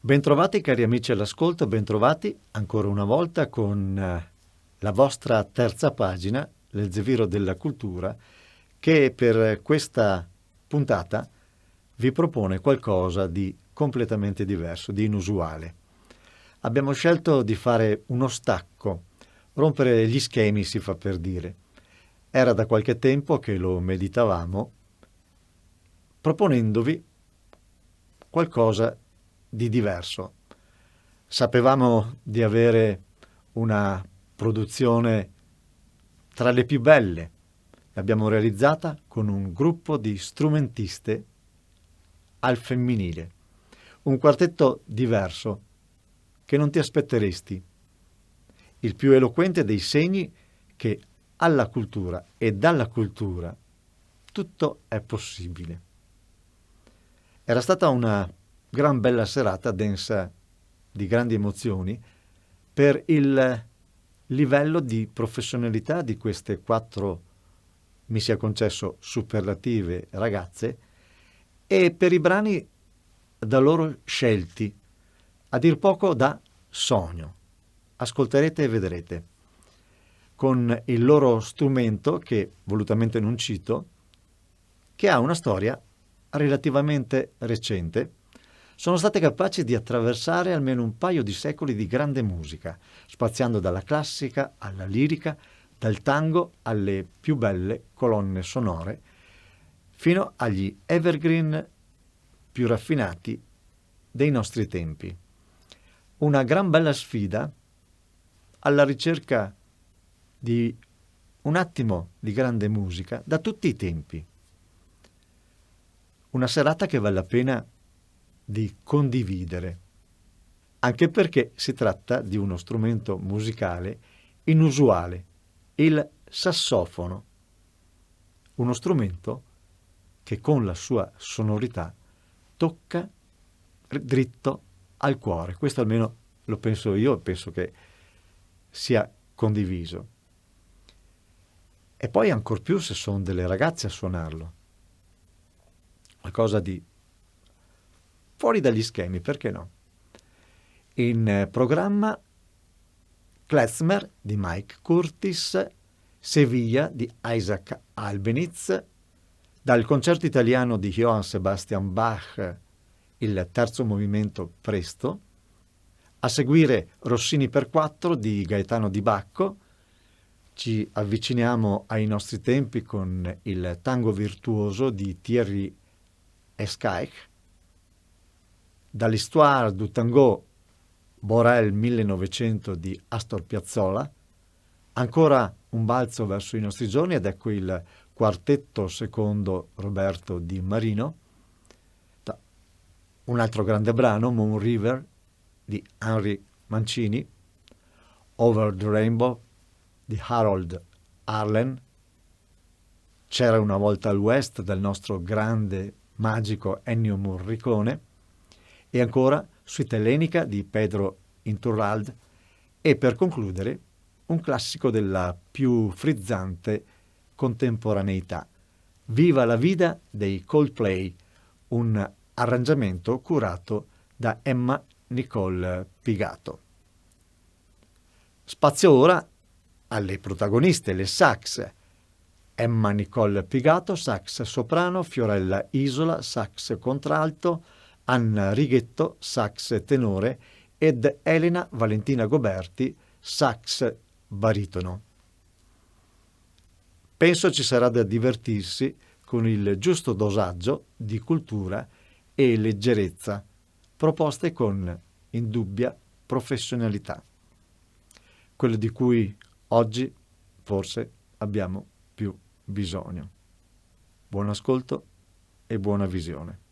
Bentrovati cari amici all'ascolto, bentrovati ancora una volta con la vostra terza pagina, l'Elzeviro della Cultura, che per questa puntata vi propone qualcosa di completamente diverso, di inusuale. Abbiamo scelto di fare uno stacco, rompere gli schemi si fa per dire. Era da qualche tempo che lo meditavamo, proponendovi qualcosa di diverso. Sapevamo di avere una produzione tra le più belle. L'abbiamo realizzata con un gruppo di strumentiste al femminile. Un quartetto diverso che non ti aspetteresti. Il più eloquente dei segni che alla cultura e dalla cultura tutto è possibile. Era stata una gran bella serata densa di grandi emozioni per il livello di professionalità di queste 4, mi sia concesso, superlative ragazze e per i brani da loro scelti, a dir poco da sogno. Ascolterete e vedrete. Con il loro strumento, che volutamente non cito, che ha una storia relativamente recente, sono state capaci di attraversare almeno un paio di secoli di grande musica, spaziando dalla classica alla lirica, dal tango alle più belle colonne sonore, fino agli evergreen più raffinati dei nostri tempi. Una gran bella sfida alla ricerca di un attimo di grande musica da tutti i tempi. Una serata che vale la pena di condividere, anche perché si tratta di uno strumento musicale inusuale, il sassofono, uno strumento che con la sua sonorità tocca dritto al cuore. Questo almeno lo penso io e penso che sia condiviso. E poi ancor più se sono delle ragazze a suonarlo. Qualcosa di fuori dagli schemi, perché no? In programma Klezmer di Mike Curtis, Sevilla di Isaac Albeniz, dal concerto italiano di Johann Sebastian Bach, il terzo movimento Presto, a seguire Rossini per 4 di Gaetano Di Bacco. Ci avviciniamo ai nostri tempi con il tango virtuoso di Thierry Escaich, dall'Histoire du Tango Borel 1900 di Astor Piazzolla, ancora un balzo verso i nostri giorni ed ecco il quartetto secondo Roberto Di Marino, un altro grande brano, Moon River di Henry Mancini, Over the Rainbow di Harold Arlen, C'era una volta al West del nostro grande magico Ennio Morricone e ancora Suite Ellenica di Pedro Iturralde e per concludere un classico della più frizzante contemporaneità, Viva la Vida dei Coldplay, un arrangiamento curato da Emma Nicole Pigato. Spazio ora alle protagoniste, le sax. Emma Nicole Pigato, sax soprano, Fiorella Isola, sax contralto, Anna Righetto, sax tenore ed Elena Valentina Goberti, sax baritono. Penso ci sarà da divertirsi con il giusto dosaggio di cultura e leggerezza, proposte con indubbia professionalità. Quello di cui oggi forse abbiamo più bisogno. Buon ascolto e buona visione.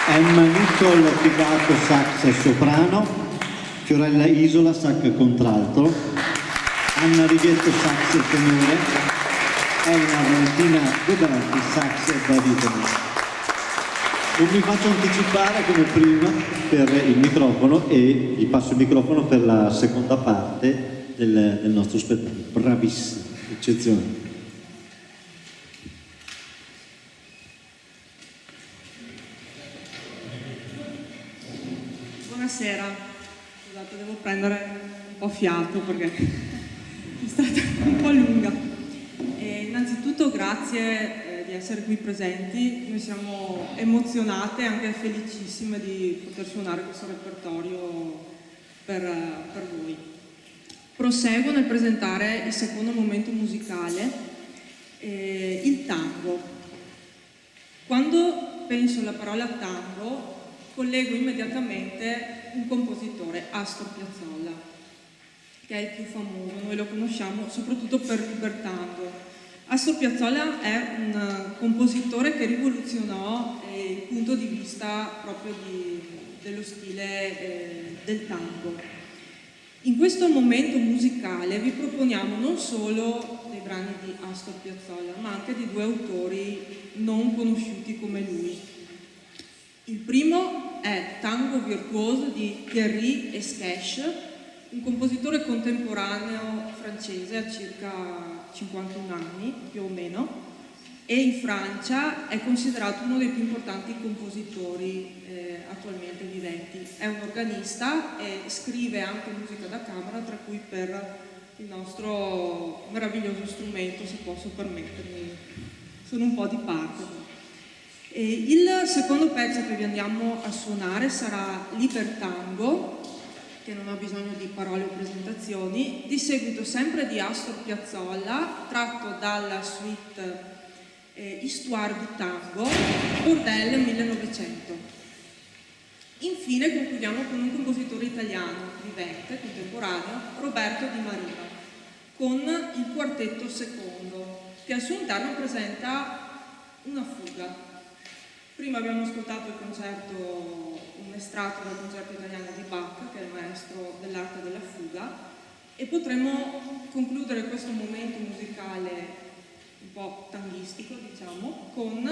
Emma Nicol Pigato sax soprano, Fiorella Isola sax contralto, Anna Rivietto sax tenore, Elena Valentina Goberti sax baritono. Non mi faccio anticipare come prima per il microfono e gli passo il microfono per la seconda parte del nostro spettacolo. Bravissimo, eccezionale. Buonasera, scusate, devo prendere un po' fiato perché è stata un po' lunga. Innanzitutto grazie di essere qui presenti, noi siamo emozionate e anche felicissime di poter suonare questo repertorio per voi. Proseguo nel presentare il secondo momento musicale, il tango. Quando penso alla parola tango collego immediatamente un compositore, Astor Piazzolla, che è il più famoso, noi lo conosciamo soprattutto per Libertango. Astor Piazzolla è un compositore che rivoluzionò il punto di vista proprio dello stile del tango. In questo momento musicale vi proponiamo non solo dei brani di Astor Piazzolla, ma anche di due autori non conosciuti come lui. Il primo è Tango virtuoso di Thierry Esquèche, un compositore contemporaneo francese a circa 51 anni, più o meno, e in Francia è considerato uno dei più importanti compositori attualmente viventi. È un organista e scrive anche musica da camera, tra cui per il nostro meraviglioso strumento, se posso permettermi. Sono un po' di parte. Il secondo pezzo che vi andiamo a suonare sarà Libertango, che non ha bisogno di parole o presentazioni, di seguito sempre di Astor Piazzolla, tratto dalla suite Histoire du Tango, Bordel 1900. Infine concludiamo con un compositore italiano, vivente, contemporaneo, Roberto Di Marino, con il quartetto secondo, che al suo interno presenta una fuga. Prima abbiamo ascoltato il concerto, un estratto dal concerto italiano di Bach, che è il maestro dell'arte della fuga, e potremo concludere questo momento musicale un po' tanghistico, diciamo, con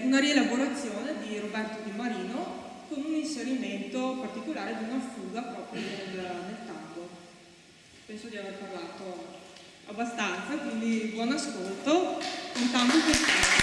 una rielaborazione di Roberto Di Marino, con un inserimento particolare di una fuga proprio nel tango. Penso di aver parlato abbastanza, quindi buon ascolto, con tanto piacere.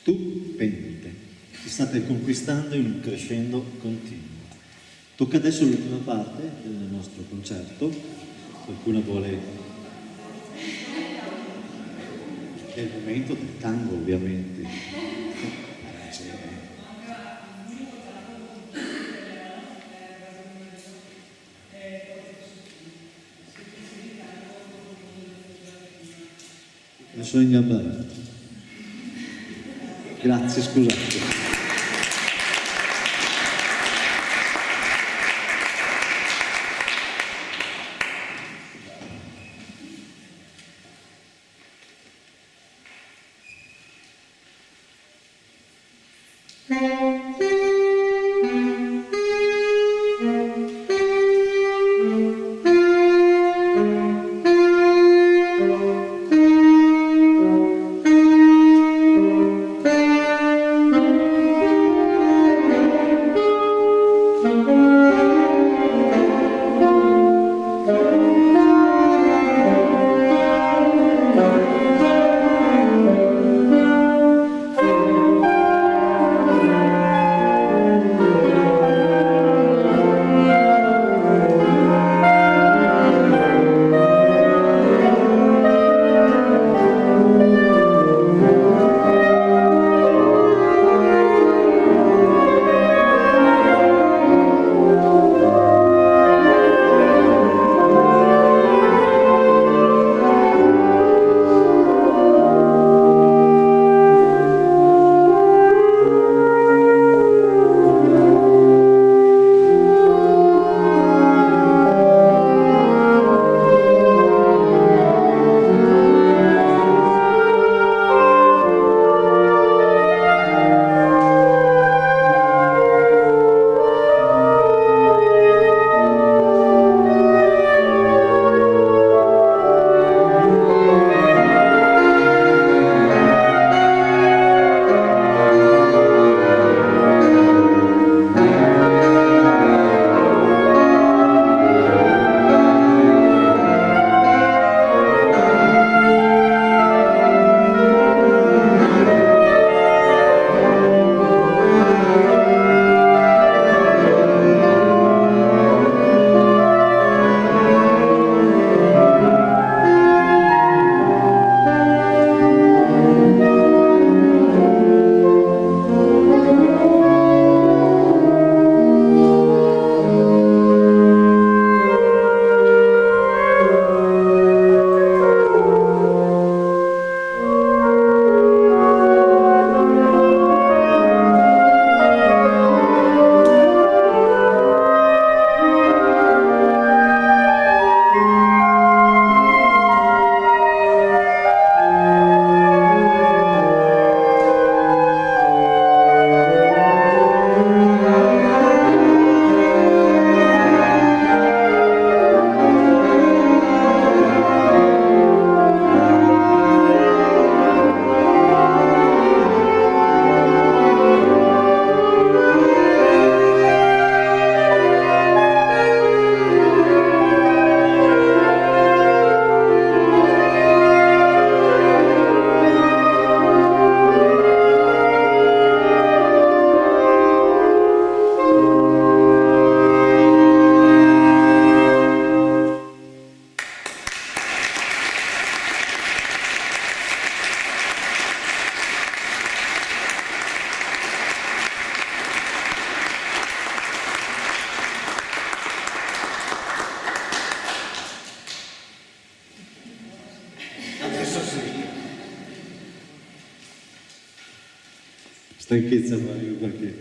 Tu, pendite, ti state conquistando in un crescendo continuo. Tocca adesso l'ultima parte del nostro concerto. Qualcuno vuole... È il momento del tango, ovviamente. La sono ingabbato. Grazie, scusate. Stanchezza Mario, perché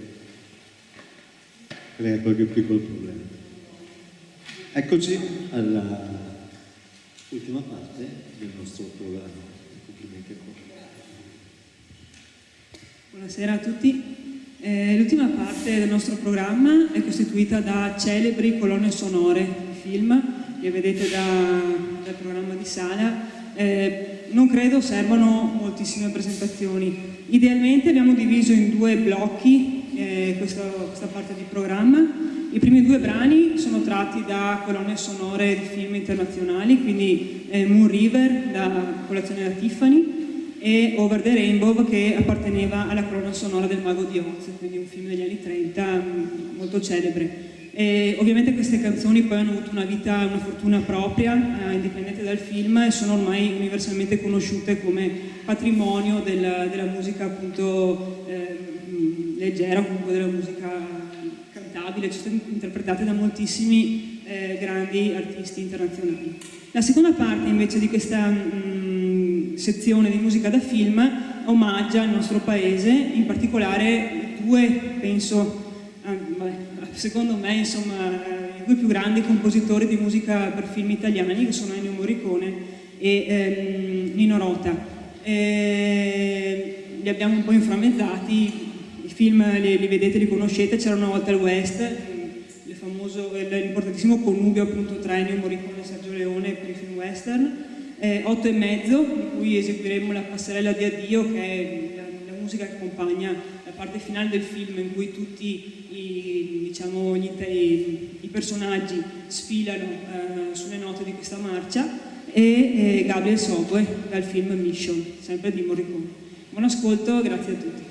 crea qualche piccolo problema. Eccoci alla ultima parte del nostro programma. Complimenti ancora. Buonasera a tutti. L'ultima parte del nostro programma è costituita da celebri colonne sonore di film, che vedete dal programma di sala. Non credo servano moltissime presentazioni. Idealmente abbiamo diviso in due blocchi questa parte di programma. I primi due brani sono tratti da colonne sonore di film internazionali, quindi Moon River, da Colazione da Tiffany, e Over the Rainbow, che apparteneva alla colonna sonora del Mago di Oz, quindi un film degli anni 30 molto celebre. E ovviamente queste canzoni poi hanno avuto una fortuna propria, indipendente dal film, e sono ormai universalmente conosciute come patrimonio della musica appunto leggera, comunque della musica cantabile, sono state interpretate da moltissimi grandi artisti internazionali. La seconda parte invece di questa sezione di musica da film omaggia il nostro paese, in particolare due, penso, secondo me, insomma, i due più grandi compositori di musica per film italiani, che sono Ennio Morricone e Nino Rota. Li abbiamo un po' inframmezzati, i film li vedete, li conoscete. C'era una volta il West, l'importantissimo connubio appunto tra Ennio Morricone e Sergio Leone per i film western. 8 e mezzo, in cui eseguiremo la passerella di addio, che è la musica che accompagna la parte finale del film, in cui tutti i personaggi sfilano sulle note di questa marcia, e Gabriel Software dal film Mission, sempre di Morricone. Buon ascolto, grazie a tutti.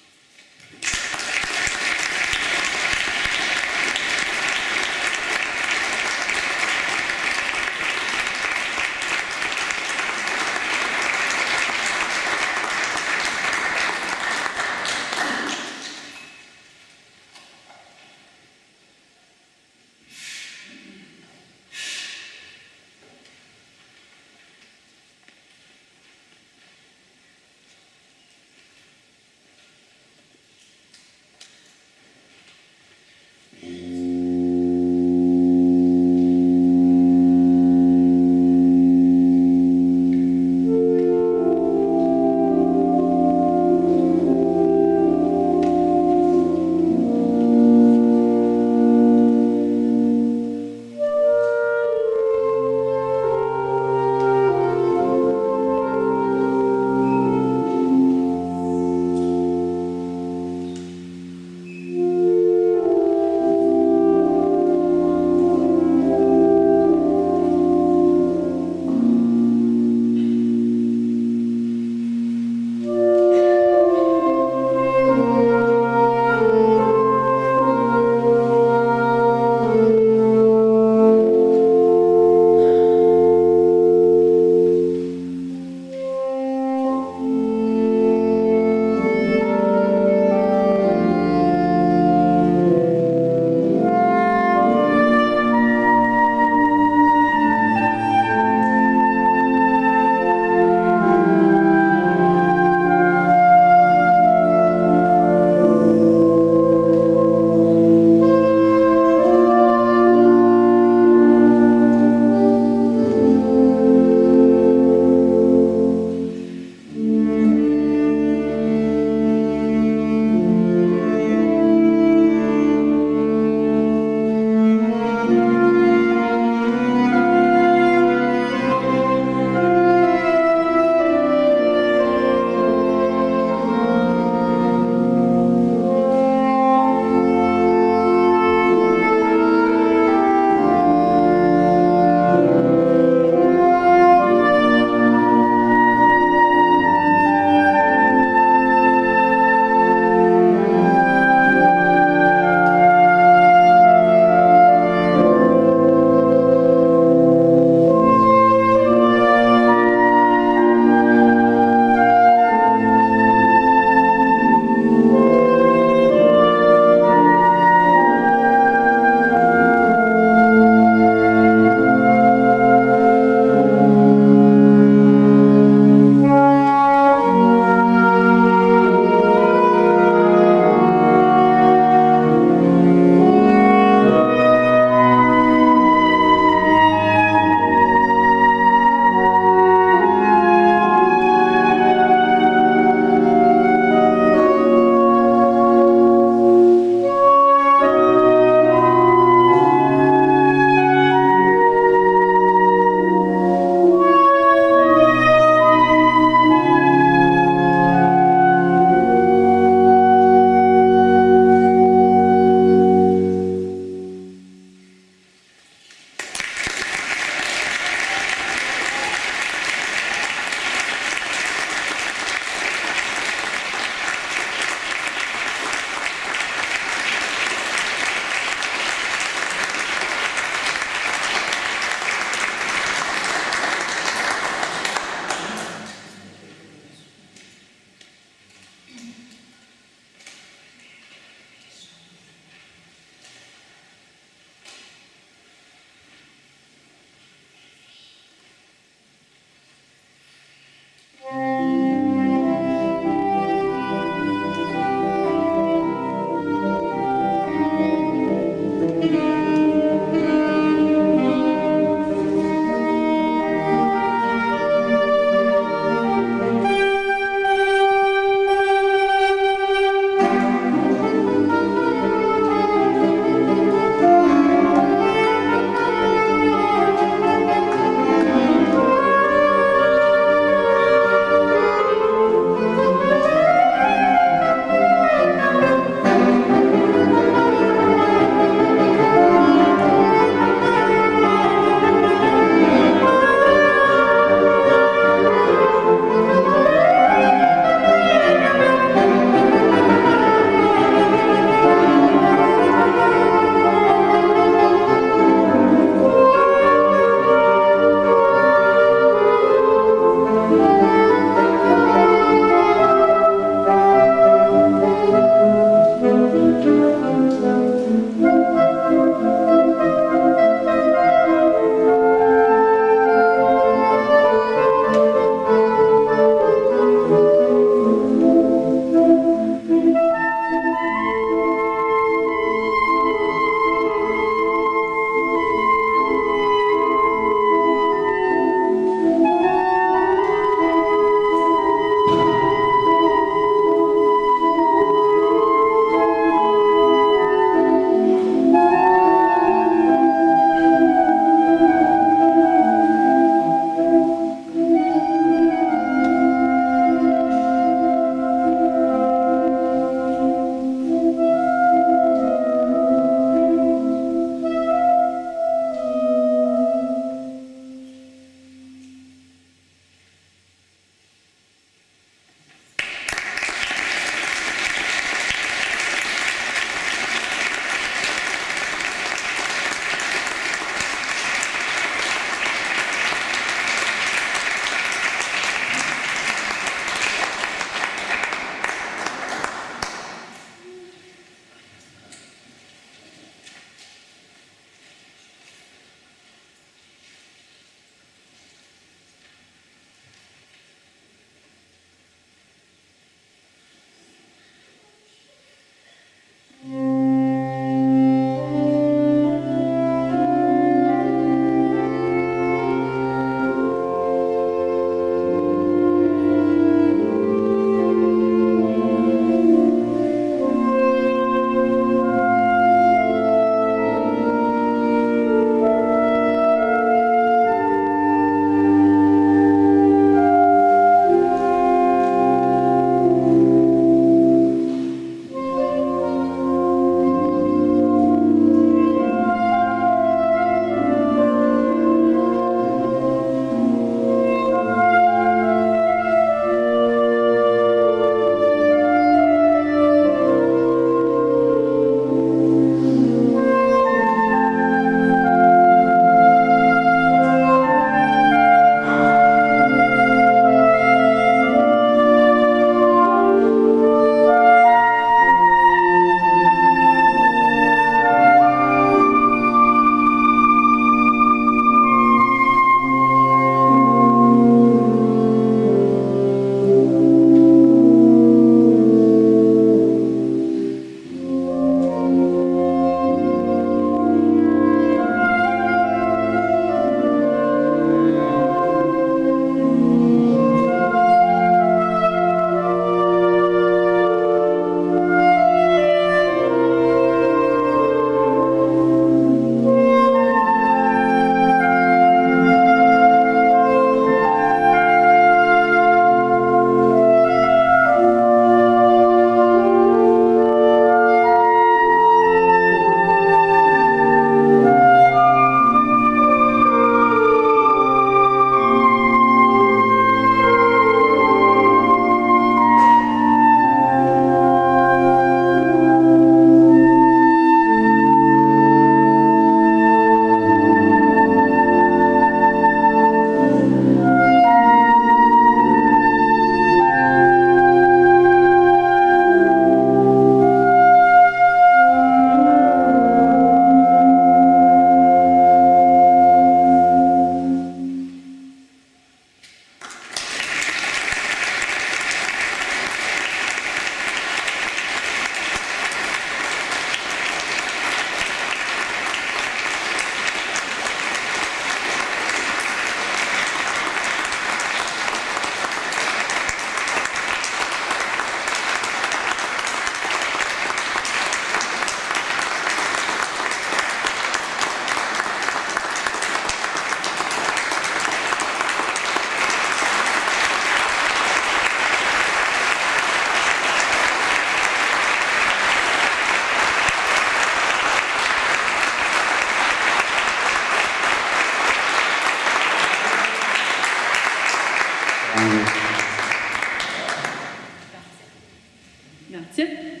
Grazie.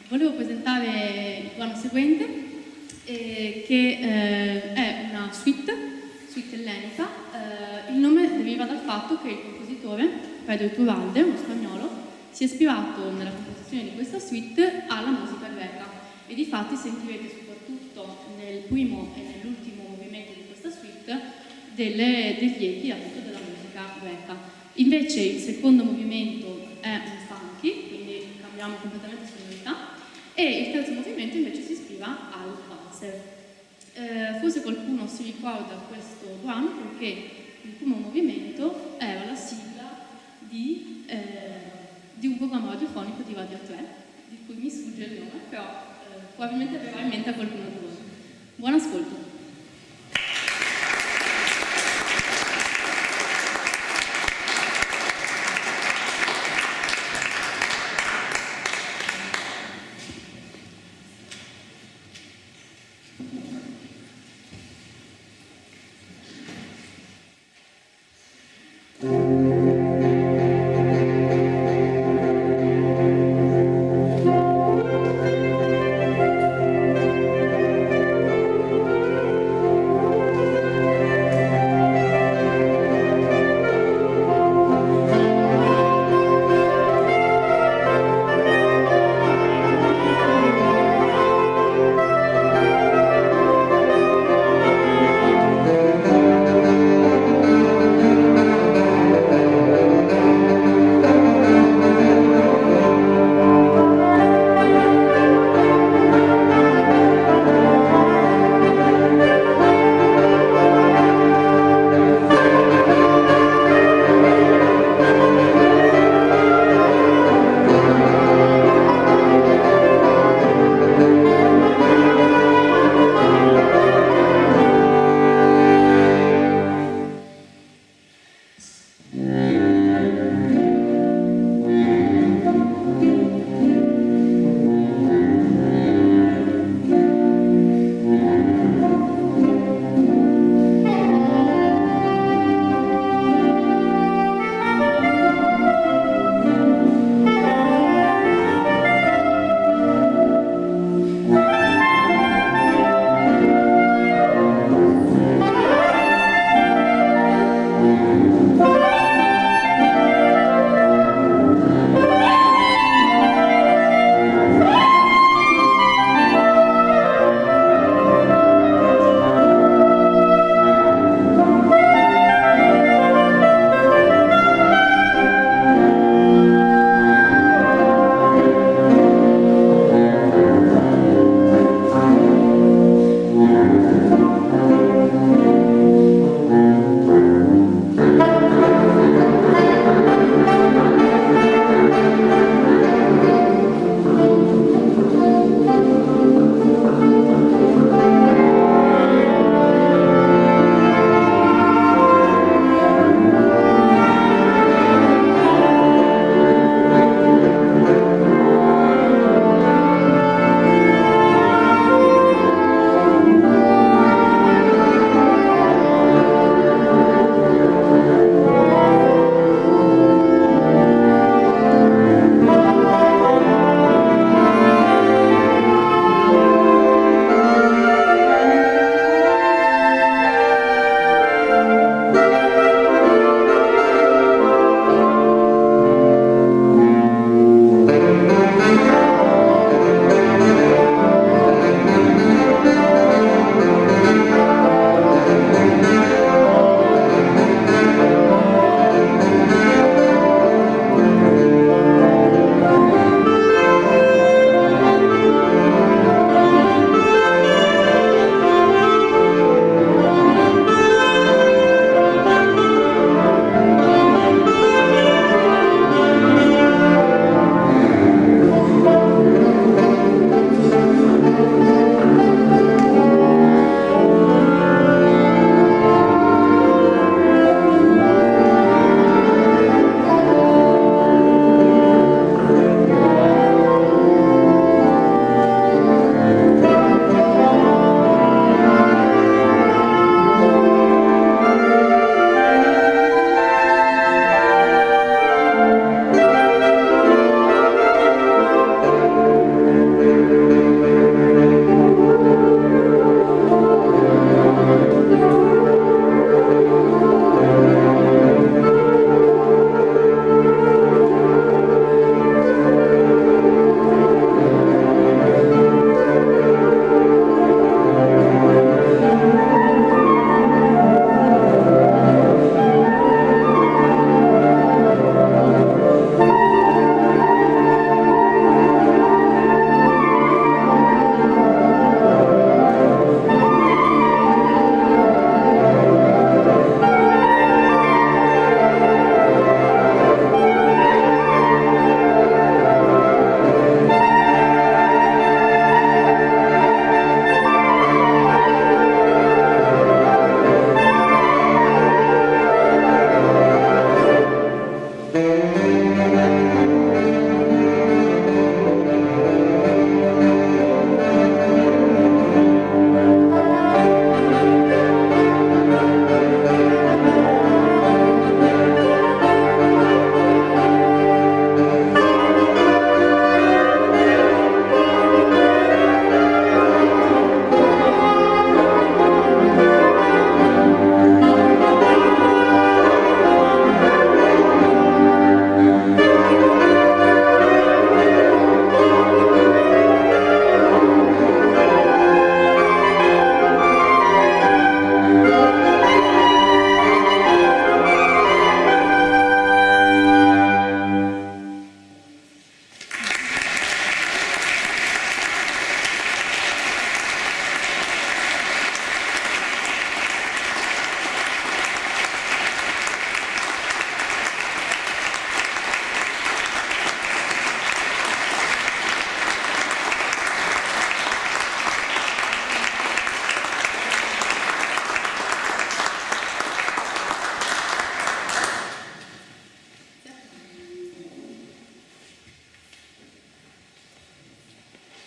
Volevo presentare il brano seguente, che è una suite ellenica. Il nome deriva dal fatto che il compositore, Pedro Iturralde, uno spagnolo, si è ispirato nella composizione di questa suite alla musica greca, e difatti sentirete soprattutto nel primo e nell'ultimo movimento di questa suite degli echi appunto della musica greca. Invece il secondo movimento è un funky, quindi cambiamo completamente sonorità, e il terzo movimento invece si ispira al valzer. Forse qualcuno si ricorda questo brano perché il primo movimento era la sigla di un programma radiofonico di Radio 3, di cui mi sfugge il nome, però probabilmente verrà in mente a qualcuno di voi. Buon ascolto.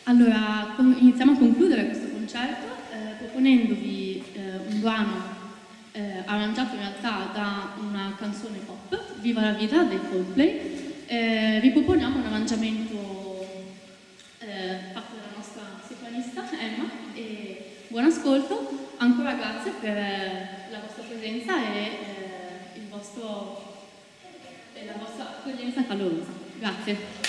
Allora, iniziamo a concludere questo concerto proponendovi un brano arrangiato in realtà da una canzone pop, Viva la vita dei Coldplay. Vi proponiamo un arrangiamento fatto dalla nostra sopravvista Emma, e buon ascolto, ancora grazie per la vostra presenza e la vostra accoglienza calorosa. Grazie.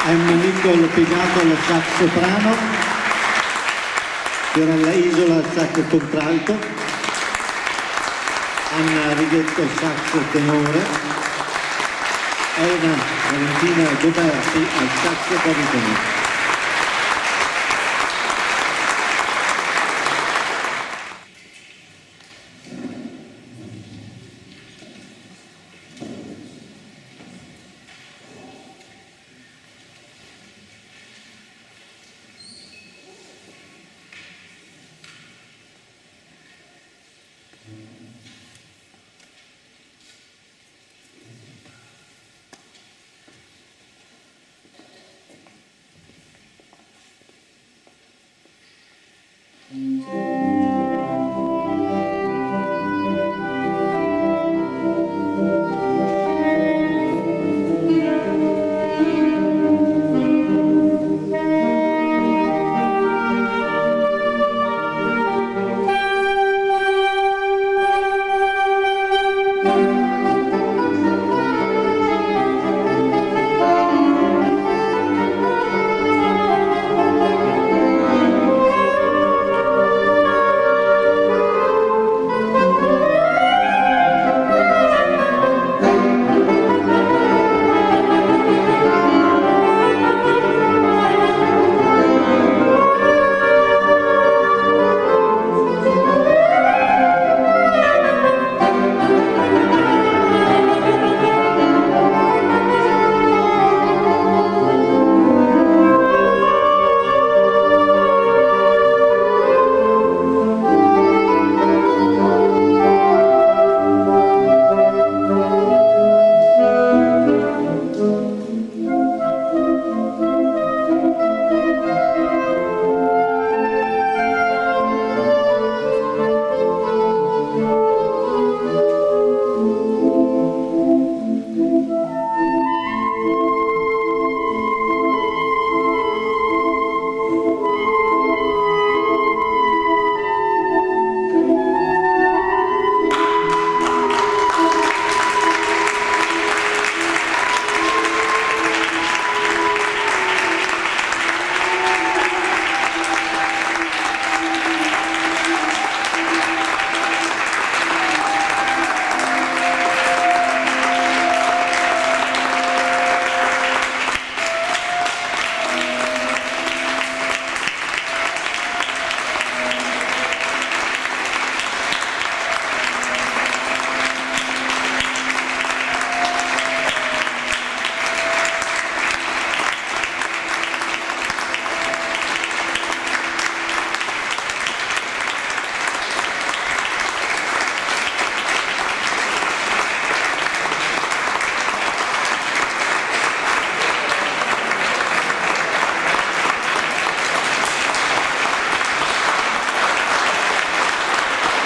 Emma Nicol Pigato al sax soprano, Fiorella Isola al sax contralto, Anna Righetto sax tenore, Elena Valentina Goberti al sax baritono.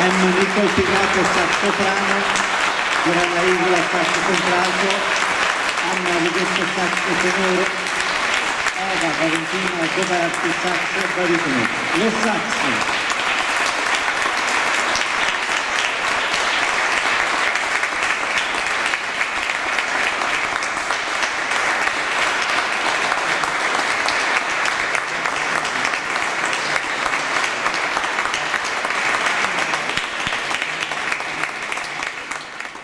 Emma Nicol Pigato sax soprano, Fiorella Isola sax contralto, Anna Righetto sax tenore, Eva Valentina Goberti sax baritono. Le sax.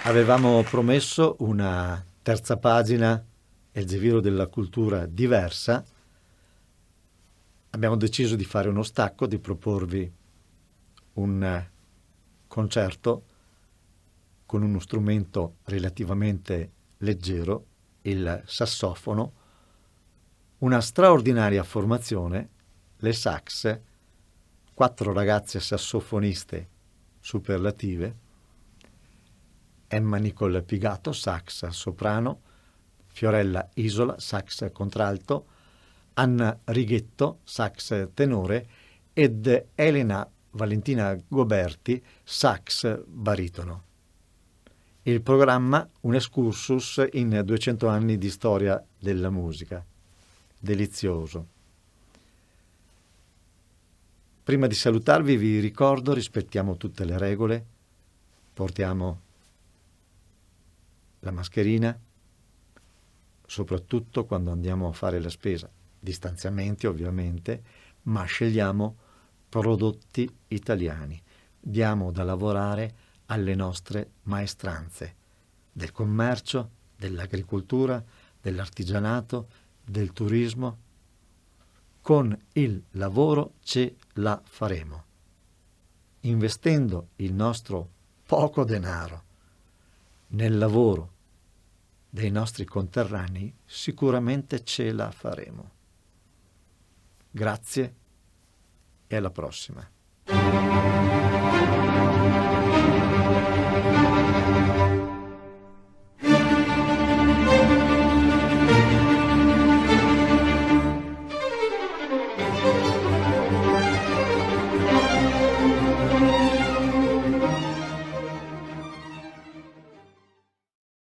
Avevamo promesso una terza pagina, El Giro della cultura diversa. Abbiamo deciso di fare uno stacco, di proporvi un concerto con uno strumento relativamente leggero, il sassofono, una straordinaria formazione, le sax, 4 ragazze sassofoniste superlative, Emma Nicol Pigato, sax soprano, Fiorella Isola, sax contralto, Anna Righetto, sax tenore ed Elena Valentina Goberti, sax baritono. Il programma un excursus in 200 anni di storia della musica. Delizioso. Prima di salutarvi vi ricordo, rispettiamo tutte le regole, portiamo la mascherina, soprattutto quando andiamo a fare la spesa, distanziamenti ovviamente, ma scegliamo prodotti italiani, diamo da lavorare alle nostre maestranze del commercio, dell'agricoltura, dell'artigianato, del turismo. Con il lavoro ce la faremo, investendo il nostro poco denaro nel lavoro dei nostri conterranei, sicuramente ce la faremo. Grazie e alla prossima.